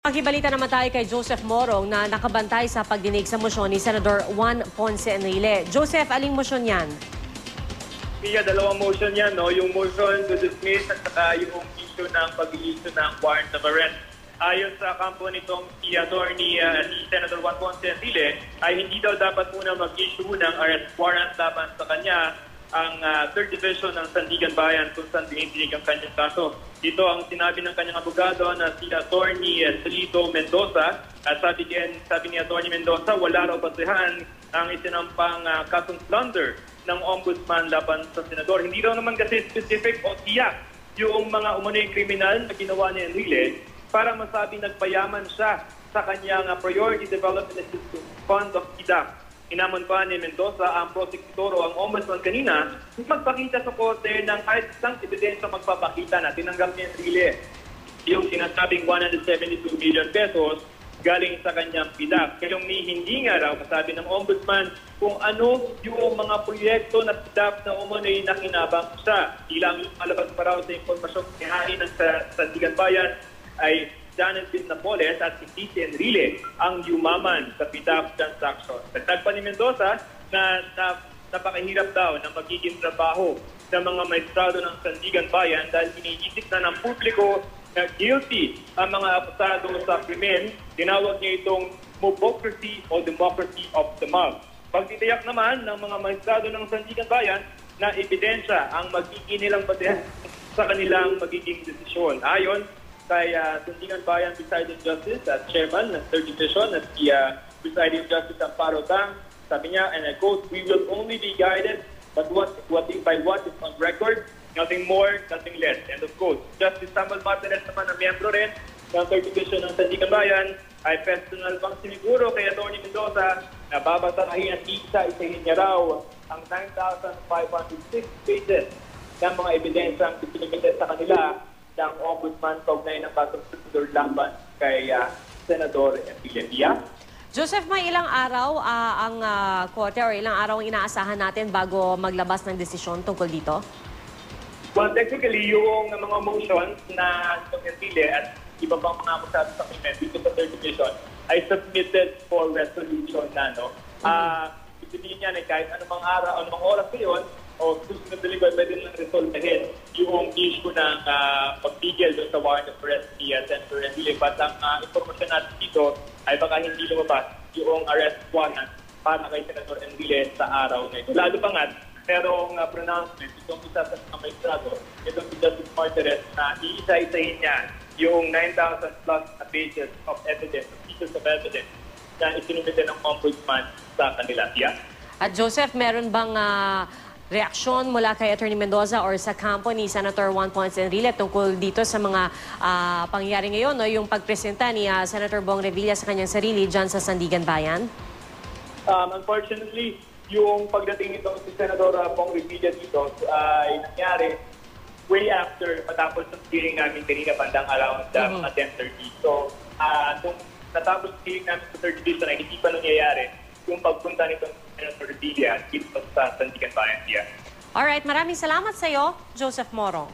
Pakibalita naman tayo kay Joseph Morong na nakabantay sa pagdinig sa mosyon ni Senador Juan Ponce Enrile. Joseph, aling mosyon yan? Iya, dalawang motion yan, no? Yung motion to dismiss at saka yung issue ng pag-i-issue ng warrant of arrest. Ayon sa kampo nitong si Senator Juan Ponce Enrile, ay hindi daw dapat muna mag-issue ng arrest warrant laban sa kanya ang 3rd Division ng Sandigan Bayan kung saan dinidinig ang kanyang kaso. Dito ang sinabi ng kanyang abogado na si Attorney Celito Mendoza. Sabi ni Attorney Mendoza, wala raw basehan ang isinampang kasong plunder ng ombudsman laban sa senador. Hindi raw naman kasi specific o tiyak yung mga umunoy kriminal na ginawa ni Enrile para masabi nagpayaman siya sa kanyang Priority Development Assistance Fund of IDA. Inaman pa ni Mendoza ang prosecutor o ang ombudsman kanina magpakita sa korte ng kahit isang ebidensya magpapakita na tinanggap ni Enrile yung sinasabing 172 million pesos galing sa kanyang PIDAP. Kayong hindi nga raw masabi ng ombudsman kung ano yung mga proyekto na PIDAP na umunoy na kinabang siya. Ilang malabas pa raw sa impormasyong kihain ng Sandigan Bayan ay Janet Napoles at si Enrile ang yumaman sa PIDAP transaction. Nagtag pa ni Mendoza na napakahirap daw na magiging trabaho ng mga maestrado ng Sandigan Bayan dahil iniisip na ng publiko na guilty ang mga akusado sa krimen. Tinawag niya itong mobocracy o democracy of the mob. Pagtitiyak naman ng mga maestrado ng Sandigan Bayan na ebidensya ang magiging nilang basehan sa kanilang magiging desisyon. Ayon kay Sandigan Bayan Presiding Justice at Chairman ng 3rd Division at si Presiding Justice Amparo Tang, sabi niya, and I quote, "We will only be guided by what is on record, nothing more, nothing less." End of quote. Justice Samuel Martinez naman na miyembro rin ng 3rd Division ng Sandigan Bayan ay personal bang siniguro kay Atty. Mendoza na babasahin at isa-isahin niya raw ang 9,506 pages ng mga ebidensyang ipinimitin sa kanila ng ombudsman kaugnay ng kasong prosedur laban kay Senador Enrile. Joseph, may ilang araw ang korte or ilang araw ang inaasahan natin bago maglabas ng desisyon tungkol dito? Well, technically, yung mga motions na Enrile at iba pang mga akusado sa krimen dito sa 3rd Division ay submitted for resolution na, no? Ibigin niya na kahit anumang araw, anumang oras ngayon, o susunod na linggo, pwede lang resolvehin yung issue ng pagpigil doon sa warrant of arrest ni Senator Enrile. But ang informasyon natin dito ay baka hindi lumabas yung arrest warrant para kay Senator Enrile sa araw na ito. Lalo pa nga, merong pronouncement itong isa sa mga maestrado, itong si Justice Martinez na iisa-isahin niya yung 9,000 plus pages of evidence, pieces of evidence na isinumite ng ombudsman sa kanila. Yeah. At Joseph, meron bang reaksyon mula kay Atty. Mendoza or sa kampo ni Senator Juan Ponce Enrile tungkol dito sa mga pangyayari ngayon, no? Yung pagpresenta ni Senator Bong Revilla sa kanyang sarili dyan sa Sandigan Bayan? Unfortunately, yung pagdating nito si Senator Bong Revilla dito ay nangyari way after matapos ng hearing namin kanina bandang around 10:30. So, nung natapos ng hearing namin sa 3rd Division ay hindi pa nangyayari yung pagpunta nito Senator Revilla dito sa Sandigan Bayan. Alright, maraming salamat sa iyo, Joseph Morong.